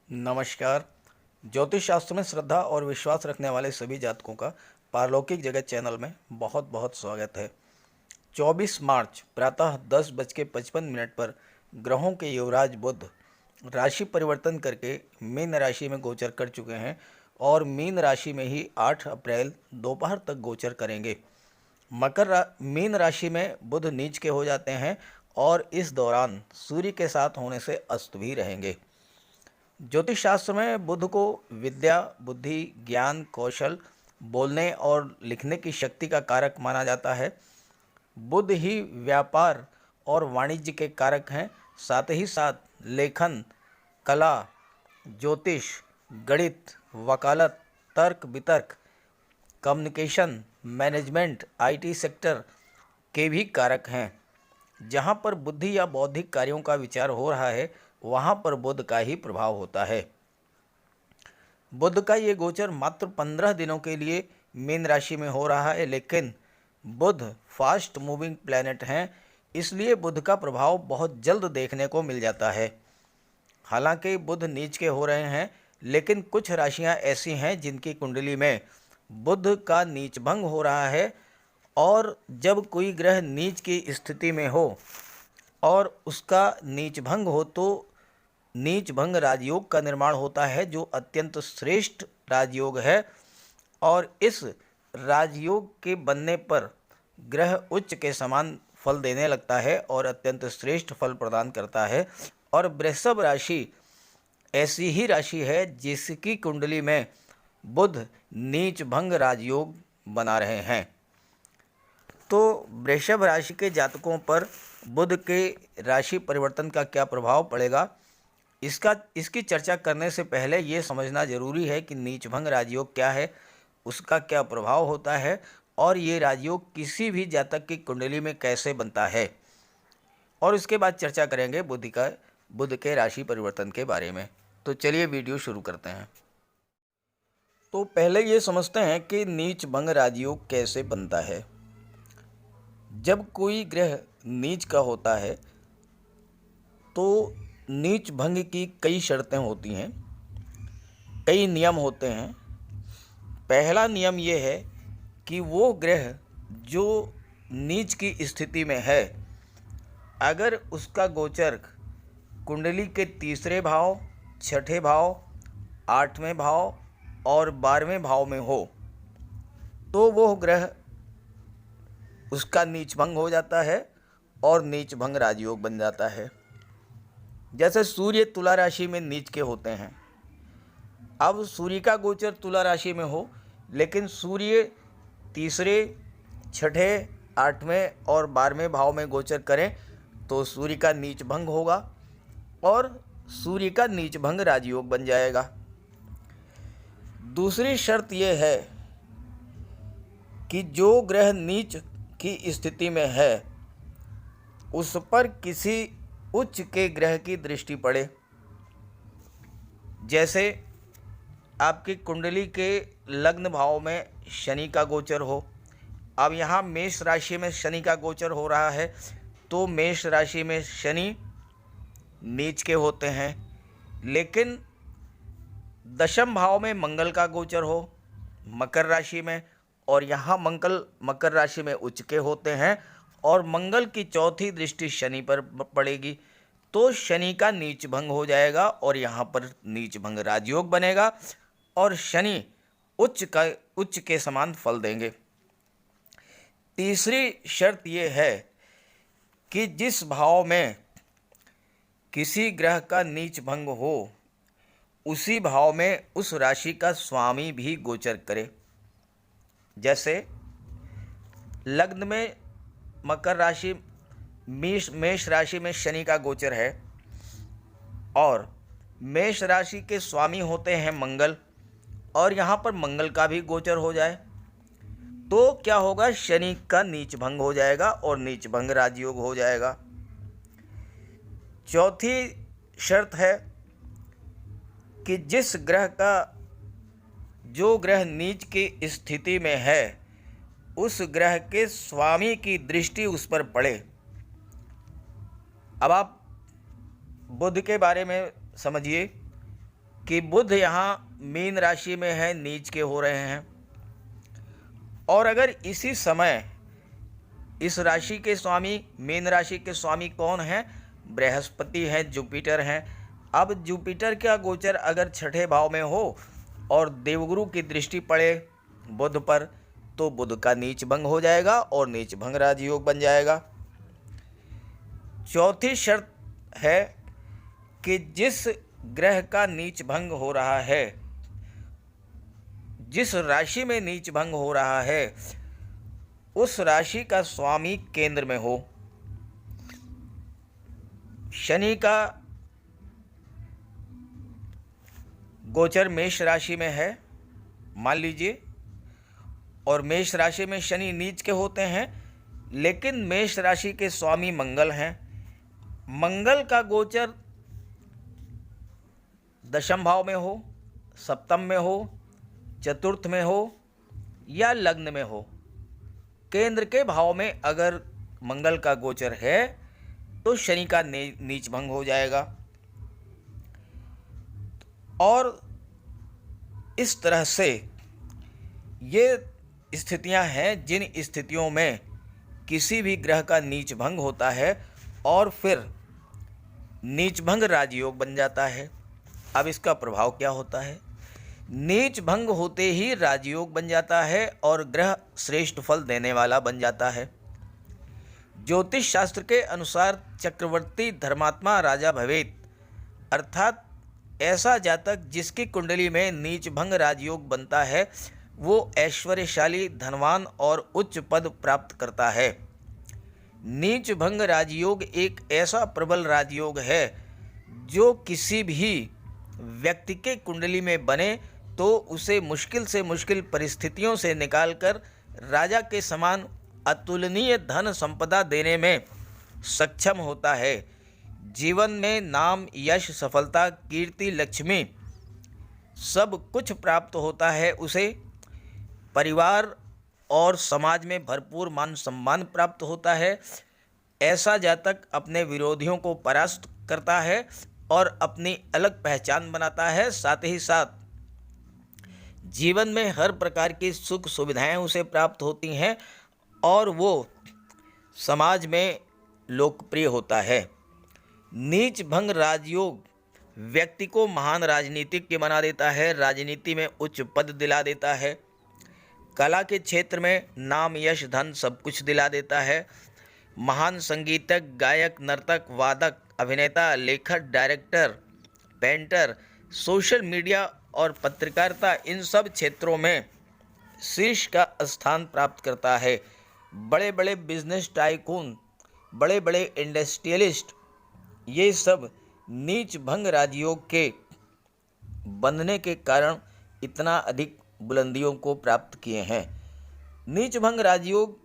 नमस्कार। ज्योतिष शास्त्र में श्रद्धा और विश्वास रखने वाले सभी जातकों का पारलौकिक जगत चैनल में बहुत बहुत स्वागत है। 24 मार्च प्रातः 10:55 पर ग्रहों के युवराज बुध राशि परिवर्तन करके मीन राशि में गोचर कर चुके हैं और मीन राशि में ही 8 अप्रैल दोपहर तक गोचर करेंगे। मीन राशि में बुध नीच के हो जाते हैं और इस दौरान सूर्य के साथ होने से अस्त भी रहेंगे। ज्योतिष शास्त्र में बुध को विद्या, बुद्धि, ज्ञान, कौशल, बोलने और लिखने की शक्ति का कारक माना जाता है। बुध ही व्यापार और वाणिज्य के कारक हैं। साथ ही साथ लेखन, कला, ज्योतिष, गणित, वकालत, तर्क वितर्क, कम्युनिकेशन, मैनेजमेंट, आईटी सेक्टर के भी कारक हैं। जहाँ पर बुद्धि या बौद्धिक कार्यों का विचार हो रहा है वहाँ पर बुध का ही प्रभाव होता है। बुध का ये गोचर मात्र 15 दिनों के लिए मीन राशि में हो रहा है, लेकिन बुध फास्ट मूविंग प्लैनेट हैं, इसलिए बुध का प्रभाव बहुत जल्द देखने को मिल जाता है। हालांकि बुध नीच के हो रहे हैं, लेकिन कुछ राशियां ऐसी हैं जिनकी कुंडली में बुध का नीच भंग हो रहा है, और जब कोई ग्रह नीच की स्थिति में हो और उसका नीच भंग हो तो नीच भंग राजयोग का निर्माण होता है, जो अत्यंत श्रेष्ठ राजयोग है। और इस राजयोग के बनने पर ग्रह उच्च के समान फल देने लगता है और अत्यंत श्रेष्ठ फल प्रदान करता है। और वृषभ राशि ऐसी ही राशि है जिसकी कुंडली में बुध नीच भंग राजयोग बना रहे हैं। तो वृषभ राशि के जातकों पर बुध के राशि परिवर्तन का क्या प्रभाव पड़ेगा, इसकी चर्चा करने से पहले ये समझना जरूरी है कि नीच भंग राजयोग क्या है, उसका क्या प्रभाव होता है और ये राजयोग किसी भी जातक की कुंडली में कैसे बनता है, और उसके बाद चर्चा करेंगे बुध के राशि परिवर्तन के बारे में। तो चलिए वीडियो शुरू करते हैं। तो पहले ये समझते हैं कि नीच भंग राजयोग कैसे बनता है। जब कोई ग्रह नीच का होता है तो नीच भंग की कई शर्तें होती हैं, कई नियम होते हैं। पहला नियम ये है कि वो ग्रह जो नीच की स्थिति में है, अगर उसका गोचर कुंडली के तीसरे भाव, छठे भाव, आठवें भाव और 12वें भाव में हो तो वो ग्रह उसका नीच भंग हो जाता है और नीच भंग राजयोग बन जाता है। जैसे सूर्य तुला राशि में नीच के होते हैं। अब सूर्य का गोचर तुला राशि में हो, लेकिन सूर्य तीसरे, छठे, आठवें और 12वें भाव में गोचर करें तो सूर्य का नीच भंग होगा और सूर्य का नीच भंग राजयोग बन जाएगा। दूसरी शर्त यह है कि जो ग्रह नीच की स्थिति में है उस पर किसी उच्च के ग्रह की दृष्टि पड़े। जैसे आपकी कुंडली के लग्न भाव में शनि का गोचर हो। अब यहाँ मेष राशि में शनि का गोचर हो रहा है, तो मेष राशि में शनि नीच के होते हैं, लेकिन दशम भाव में मंगल का गोचर हो मकर राशि में, और यहाँ मंगल मकर राशि में उच्च के होते हैं और मंगल की चौथी दृष्टि शनि पर पड़ेगी, तो शनि का नीच भंग हो जाएगा और यहाँ पर नीच भंग राजयोग बनेगा और शनि उच्च के समान फल देंगे। तीसरी शर्त ये है कि जिस भाव में किसी ग्रह का नीच भंग हो उसी भाव में उस राशि का स्वामी भी गोचर करे। जैसे लग्न में मकर राशि, मेष राशि में शनि का गोचर है और मेष राशि के स्वामी होते हैं मंगल, और यहाँ पर मंगल का भी गोचर हो जाए तो क्या होगा, शनि का नीच भंग हो जाएगा और नीच भंग राजयोग हो जाएगा। चौथी शर्त है कि जो ग्रह नीच की स्थिति में है उस ग्रह के स्वामी की दृष्टि उस पर पड़े। अब आप बुध के बारे में समझिए। कि बुध यहाँ मीन राशि में है, नीच के हो रहे हैं। और अगर इसी समय इस राशि के स्वामी, मीन राशि के स्वामी कौन हैं? बृहस्पति हैं, जुपिटर हैं। अब जुपिटर का गोचर अगर छठे भाव में हो और देवगुरु की दृष्टि पड़े बुध पर, तो बुध का नीच भंग हो जाएगा और नीच भंग राजयोग बन जाएगा। चौथी शर्त है कि जिस ग्रह का नीच भंग हो रहा है, जिस राशि में नीच भंग हो रहा है, उस राशि का स्वामी केंद्र में हो। शनि का गोचर मेष राशि में है मान लीजिए, और मेष राशि में शनि नीच के होते हैं, लेकिन मेष राशि के स्वामी मंगल हैं। मंगल का गोचर दशम भाव में हो, सप्तम में हो, चतुर्थ में हो या लग्न में हो, केंद्र के भाव में अगर मंगल का गोचर है तो शनि का नीच भंग हो जाएगा। और इस तरह से ये स्थितियां हैं जिन स्थितियों में किसी भी ग्रह का नीच भंग होता है और फिर नीच भंग राजयोग बन जाता है। अब इसका प्रभाव क्या होता है? नीच भंग होते ही राजयोग बन जाता है और ग्रह श्रेष्ठ फल देने वाला बन जाता है। ज्योतिष शास्त्र के अनुसार चक्रवर्ती धर्मात्मा राजा भवेत, अर्थात ऐसा जातक जिसकी कुंडली में नीच भंग राजयोग बनता है वो ऐश्वर्यशाली, धनवान और उच्च पद प्राप्त करता है। नीच भंग राजयोग एक ऐसा प्रबल राजयोग है जो किसी भी व्यक्ति के कुंडली में बने तो उसे मुश्किल से मुश्किल परिस्थितियों से निकालकर राजा के समान अतुलनीय धन संपदा देने में सक्षम होता है। जीवन में नाम, यश, सफलता, कीर्ति, लक्ष्मी सब कुछ प्राप्त होता है उसे। परिवार और समाज में भरपूर मान सम्मान प्राप्त होता है। ऐसा जातक अपने विरोधियों को परास्त करता है और अपनी अलग पहचान बनाता है। साथ ही साथ जीवन में हर प्रकार की सुख सुविधाएं उसे प्राप्त होती हैं और वो समाज में लोकप्रिय होता है। नीच भंग राजयोग व्यक्ति को महान राजनीतिज्ञ बना देता है, राजनीति में उच्च पद दिला देता है, कला के क्षेत्र में नाम, यश, धन सब कुछ दिला देता है। महान संगीतक, गायक, नर्तक, वादक, अभिनेता, लेखक, डायरेक्टर, पेंटर, सोशल मीडिया और पत्रकारिता, इन सब क्षेत्रों में शीर्ष का स्थान प्राप्त करता है। बड़े बड़े बिजनेस टाइकून, बड़े बड़े इंडस्ट्रियलिस्ट, ये सब नीच भंग राजयोग के बनने के कारण इतना अधिक बुलंदियों को प्राप्त किए हैं। नीच भंग राजयोग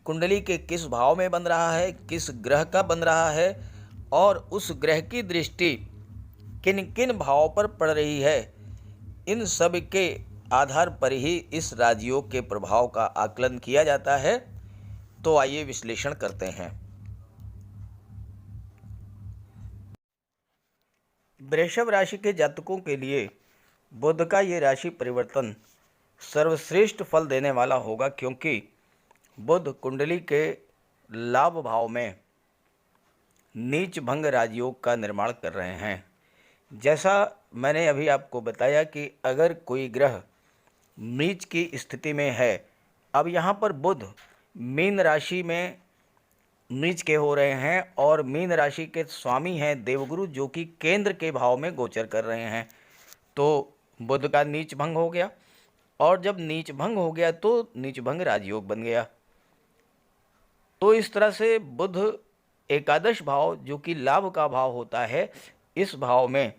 कुंडली के किस भाव में बन रहा है, किस ग्रह का बन रहा है और उस ग्रह की दृष्टि किन किन भावों पर पड़ रही है, इन सब के आधार पर ही इस राजयोग के प्रभाव का आकलन किया जाता है। तो आइए विश्लेषण करते हैं। वृषभ राशि के जातकों के लिए बुध का ये राशि परिवर्तन सर्वश्रेष्ठ फल देने वाला होगा, क्योंकि बुध कुंडली के लाभ भाव में नीच भंग राजयोग का निर्माण कर रहे हैं। जैसा मैंने अभी आपको बताया कि अगर कोई ग्रह नीच की स्थिति में है, अब यहाँ पर बुध मीन राशि में नीच के हो रहे हैं और मीन राशि के स्वामी हैं देवगुरु, जो कि केंद्र के भाव में गोचर कर रहे हैं। तो बुध का नीच भंग हो गया, और जब नीच भंग हो गया तो नीच भंग राजयोग बन गया। तो इस तरह से बुध एकादश भाव, जो कि लाभ का भाव होता है, इस भाव में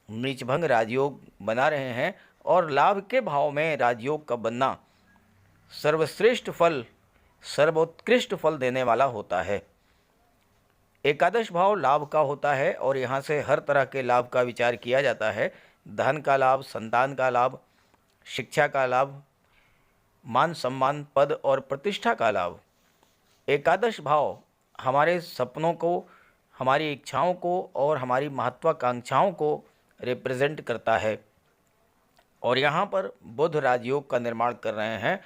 नीच भंग राजयोग बना रहे हैं और लाभ के भाव में राजयोग का बनना सर्वश्रेष्ठ फल, सर्वोत्कृष्ट फल देने वाला होता है। एकादश भाव लाभ का होता है और यहाँ से हर तरह के लाभ का विचार किया जाता है। धन का लाभ, संतान का लाभ, शिक्षा का लाभ, मान सम्मान, पद और प्रतिष्ठा का लाभ। एकादश भाव हमारे सपनों को, हमारी इच्छाओं को और हमारी महत्वाकांक्षाओं को रिप्रेजेंट करता है और यहाँ पर बुध राजयोग का निर्माण कर रहे हैं,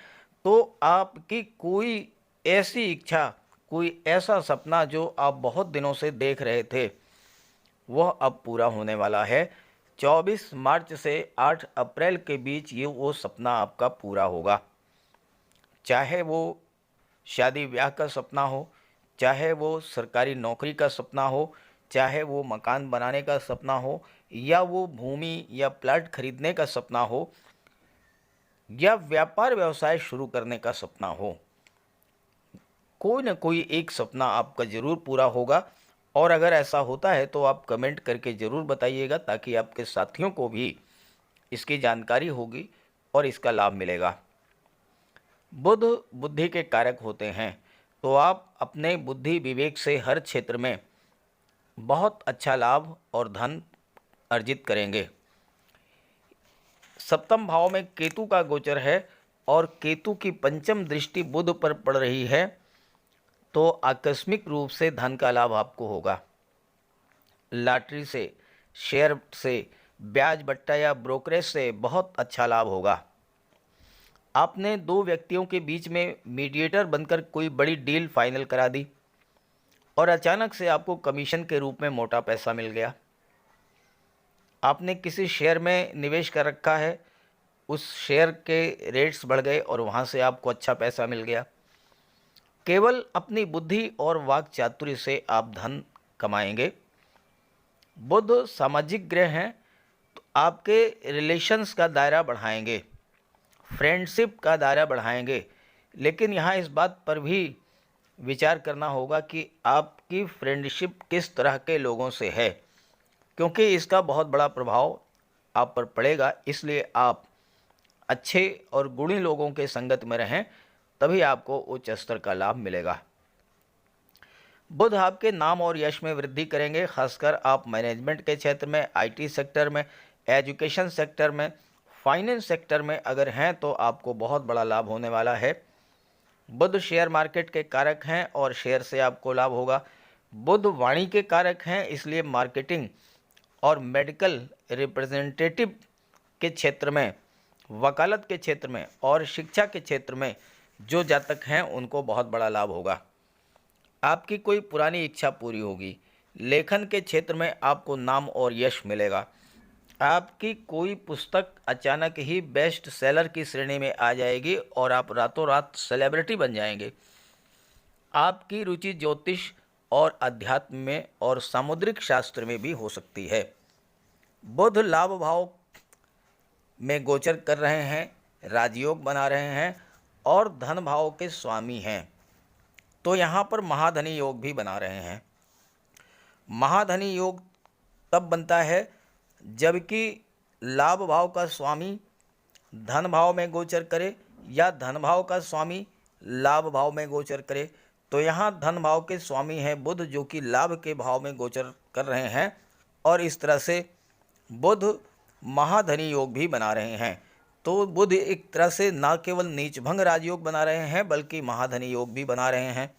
तो आपकी कोई ऐसी इच्छा, कोई ऐसा सपना जो आप बहुत दिनों से देख रहे थे, वह अब पूरा होने वाला है। 24 मार्च से 8 अप्रैल के बीच ये वो सपना आपका पूरा होगा। चाहे वो शादी ब्याह का सपना हो, चाहे वो सरकारी नौकरी का सपना हो, चाहे वो मकान बनाने का सपना हो, या वो भूमि या प्लाट खरीदने का सपना हो, या व्यापार व्यवसाय शुरू करने का सपना हो, कोई न कोई एक सपना आपका ज़रूर पूरा होगा। और अगर ऐसा होता है तो आप कमेंट करके ज़रूर बताइएगा, ताकि आपके साथियों को भी इसकी जानकारी होगी और इसका लाभ मिलेगा। बुध बुद्धि के कारक होते हैं, तो आप अपने बुद्धि विवेक से हर क्षेत्र में बहुत अच्छा लाभ और धन अर्जित करेंगे। सप्तम भाव में केतु का गोचर है और केतु की पंचम दृष्टि बुध पर पड़ रही है, तो आकस्मिक रूप से धन का लाभ आपको होगा। लॉटरी से, शेयर से, ब्याज बट्टा या ब्रोकरेज से बहुत अच्छा लाभ होगा। आपने दो व्यक्तियों के बीच में मीडिएटर बनकर कोई बड़ी डील फाइनल करा दी और अचानक से आपको कमीशन के रूप में मोटा पैसा मिल गया। आपने किसी शेयर में निवेश कर रखा है, उस शेयर के रेट्स बढ़ गए और वहाँ से आपको अच्छा पैसा मिल गया। केवल अपनी बुद्धि और वाक चातुर्य से आप धन कमाएंगे। बुध सामाजिक ग्रह हैं, तो आपके रिलेशंस का दायरा बढ़ाएंगे, फ्रेंडशिप का दायरा बढ़ाएंगे। लेकिन यहाँ इस बात पर भी विचार करना होगा कि आपकी फ्रेंडशिप किस तरह के लोगों से है, क्योंकि इसका बहुत बड़ा प्रभाव आप पर पड़ेगा। इसलिए आप अच्छे और गुणी लोगों के संगत में रहें, तभी आपको उच्च स्तर का लाभ मिलेगा। बुध आपके नाम और यश में वृद्धि करेंगे, खासकर आप मैनेजमेंट के क्षेत्र में, आईटी सेक्टर में, एजुकेशन सेक्टर में, फाइनेंस सेक्टर में अगर हैं तो आपको बहुत बड़ा लाभ होने वाला है। बुध शेयर मार्केट के कारक हैं और शेयर से आपको लाभ होगा। बुध वाणी के कारक हैं, इसलिए मार्केटिंग और मेडिकल रिप्रेजेंटेटिव के क्षेत्र में, वकालत के क्षेत्र में और शिक्षा के क्षेत्र में जो जातक हैं उनको बहुत बड़ा लाभ होगा। आपकी कोई पुरानी इच्छा पूरी होगी। लेखन के क्षेत्र में आपको नाम और यश मिलेगा। आपकी कोई पुस्तक अचानक ही बेस्ट सेलर की श्रेणी में आ जाएगी और आप रातों रात सेलिब्रिटी बन जाएंगे। आपकी रुचि ज्योतिष और अध्यात्म में और सामुद्रिक शास्त्र में भी हो सकती है। बुध लाभ भाव में गोचर कर रहे हैं, राजयोग बना रहे हैं और धन भाव के स्वामी हैं, तो यहाँ पर महाधनी योग भी बना रहे हैं। महाधनी योग तब बनता है जबकि लाभ भाव का स्वामी धन भाव में गोचर करे या धन भाव का स्वामी लाभ भाव में गोचर करे। तो यहाँ धन भाव के स्वामी हैं बुध, जो कि लाभ के भाव में गोचर कर रहे हैं और इस तरह से बुध महाधनी योग भी बना रहे हैं। तो बुध एक तरह से न केवल नीचभंग राजयोग बना रहे हैं बल्कि महाधनी योग भी बना रहे हैं।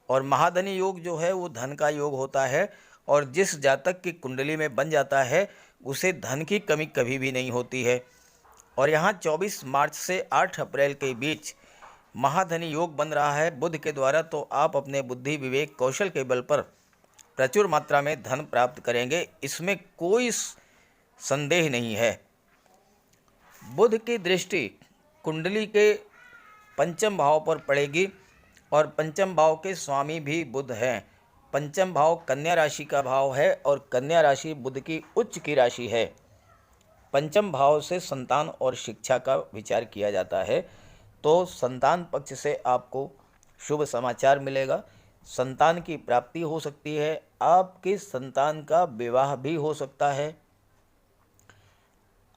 और महाधनी योग जो है वो धन का योग होता है और जिस जातक की कुंडली में बन जाता है उसे धन की कमी कभी भी नहीं होती है। और यहाँ 24 मार्च से 8 अप्रैल के बीच महाधनी योग बन रहा है बुध के द्वारा, तो आप अपने बुद्धि विवेक कौशल के बल पर प्रचुर मात्रा में धन प्राप्त करेंगे, इसमें कोई संदेह नहीं है। बुध की दृष्टि कुंडली के पंचम भाव पर पड़ेगी और पंचम भाव के स्वामी भी बुध हैं। पंचम भाव कन्या राशि का भाव है और कन्या राशि बुध की उच्च की राशि है। पंचम भाव से संतान और शिक्षा का विचार किया जाता है, तो संतान पक्ष से आपको शुभ समाचार मिलेगा। संतान की प्राप्ति हो सकती है, आपके संतान का विवाह भी हो सकता है।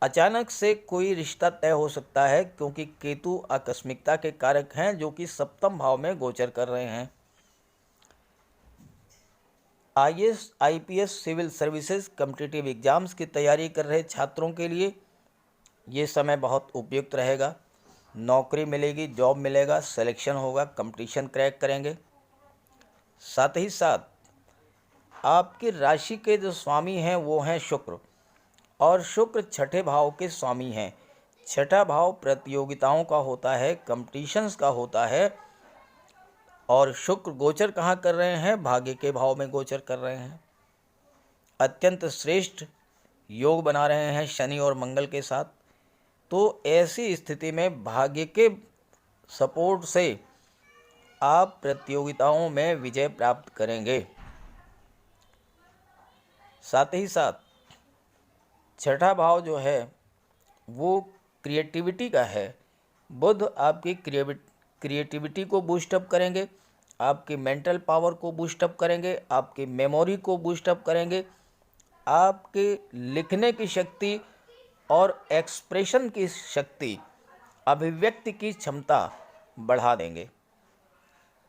अचानक से कोई रिश्ता तय हो सकता है, क्योंकि केतु आकस्मिकता के कारक हैं जो कि सप्तम भाव में गोचर कर रहे हैं। IAS, IPS, civil services, competitive exams की तैयारी कर रहे छात्रों के लिए ये समय बहुत उपयुक्त रहेगा। नौकरी मिलेगी, जॉब मिलेगा, सिलेक्शन होगा, कंपटीशन क्रैक करेंगे। साथ ही साथ आपकी राशि के जो स्वामी हैं वो हैं शुक्र, और शुक्र छठे भाव के स्वामी हैं। छठा भाव प्रतियोगिताओं का होता है, कंपटीशंस का होता है। और शुक्र गोचर कहाँ कर रहे हैं? भाग्य के भाव में गोचर कर रहे हैं। अत्यंत श्रेष्ठ योग बना रहे हैं शनि और मंगल के साथ। तो ऐसी स्थिति में भाग्य के सपोर्ट से आप प्रतियोगिताओं में विजय प्राप्त करेंगे। साथ ही साथ छठा भाव जो है वो क्रिएटिविटी का है। बुध आपकी क्रिएटिविटी को बूस्टअप करेंगे, आपकी मेंटल पावर को बूस्टअप करेंगे, आपकी मेमोरी को बूस्टअप करेंगे, आपके लिखने की शक्ति और एक्सप्रेशन की शक्ति, अभिव्यक्ति की क्षमता बढ़ा देंगे।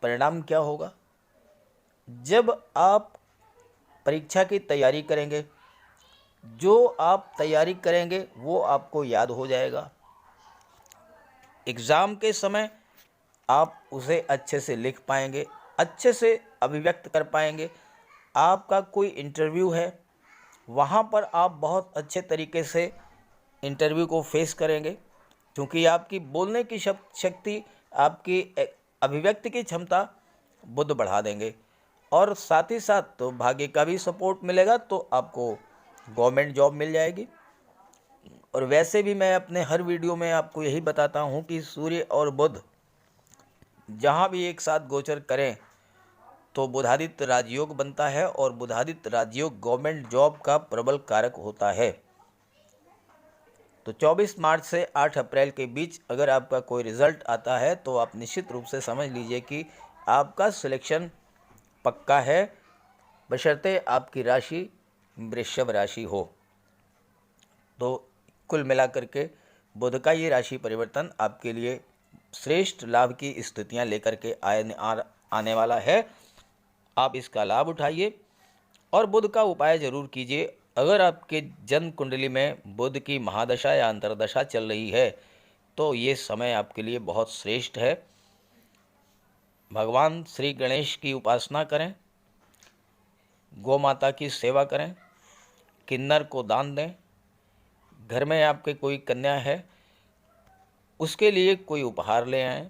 परिणाम क्या होगा? जब आप परीक्षा की तैयारी करेंगे, जो आप तैयारी करेंगे वो आपको याद हो जाएगा। एग्ज़ाम के समय आप उसे अच्छे से लिख पाएंगे, अच्छे से अभिव्यक्त कर पाएंगे। आपका कोई इंटरव्यू है, वहाँ पर आप बहुत अच्छे तरीके से इंटरव्यू को फेस करेंगे, क्योंकि आपकी बोलने की शक्ति, आपकी अभिव्यक्ति की क्षमता बुध बढ़ा देंगे। और साथ ही साथ तो भाग्य का भी सपोर्ट मिलेगा, तो आपको गवर्नमेंट जॉब मिल जाएगी। और वैसे भी मैं अपने हर वीडियो में आपको यही बताता हूँ कि सूर्य और बुध जहाँ भी एक साथ गोचर करें तो बुधादित्य राजयोग बनता है, और बुधादित्य राजयोग गवर्नमेंट जॉब का प्रबल कारक होता है। तो 24 मार्च से 8 अप्रैल के बीच अगर आपका कोई रिज़ल्ट आता है तो आप निश्चित रूप से समझ लीजिए कि आपका सिलेक्शन पक्का है, बशर्ते आपकी राशि वृषभ राशि हो। तो कुल मिलाकर के बुध का ये राशि परिवर्तन आपके लिए श्रेष्ठ लाभ की स्थितियां लेकर के आने वाला है। आप इसका लाभ उठाइए और बुध का उपाय जरूर कीजिए। अगर आपके जन्म कुंडली में बुध की महादशा या अंतर्दशा चल रही है तो ये समय आपके लिए बहुत श्रेष्ठ है। भगवान श्री गणेश की उपासना करें, गौ माता की सेवा करें, किन्नर को दान दें। घर में आपके कोई कन्या है, उसके लिए कोई उपहार ले आएं।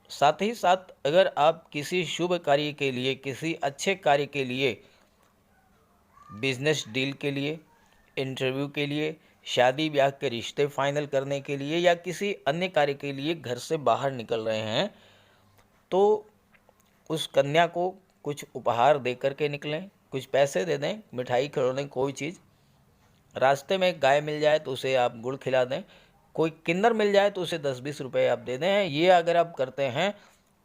साथ ही साथ अगर आप किसी शुभ कार्य के लिए, किसी अच्छे कार्य के लिए, बिजनेस डील के लिए, इंटरव्यू के लिए, शादी ब्याह के रिश्ते फाइनल करने के लिए या किसी अन्य कार्य के लिए घर से बाहर निकल रहे हैं, तो उस कन्या को कुछ उपहार दे करके निकलें। कुछ पैसे दे दें, मिठाई, खिलौने, कोई चीज़। रास्ते में गाय मिल जाए तो उसे आप गुड़ खिला दें, कोई किन्नर मिल जाए तो उसे 10-20 रुपए आप दे दें। ये अगर आप करते हैं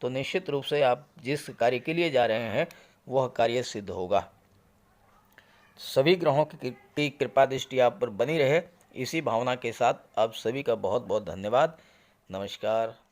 तो निश्चित रूप से आप जिस कार्य के लिए जा रहे हैं वह कार्य सिद्ध होगा। सभी ग्रहों की कृपा दृष्टि आप पर बनी रहे, इसी भावना के साथ आप सभी का बहुत बहुत धन्यवाद। नमस्कार।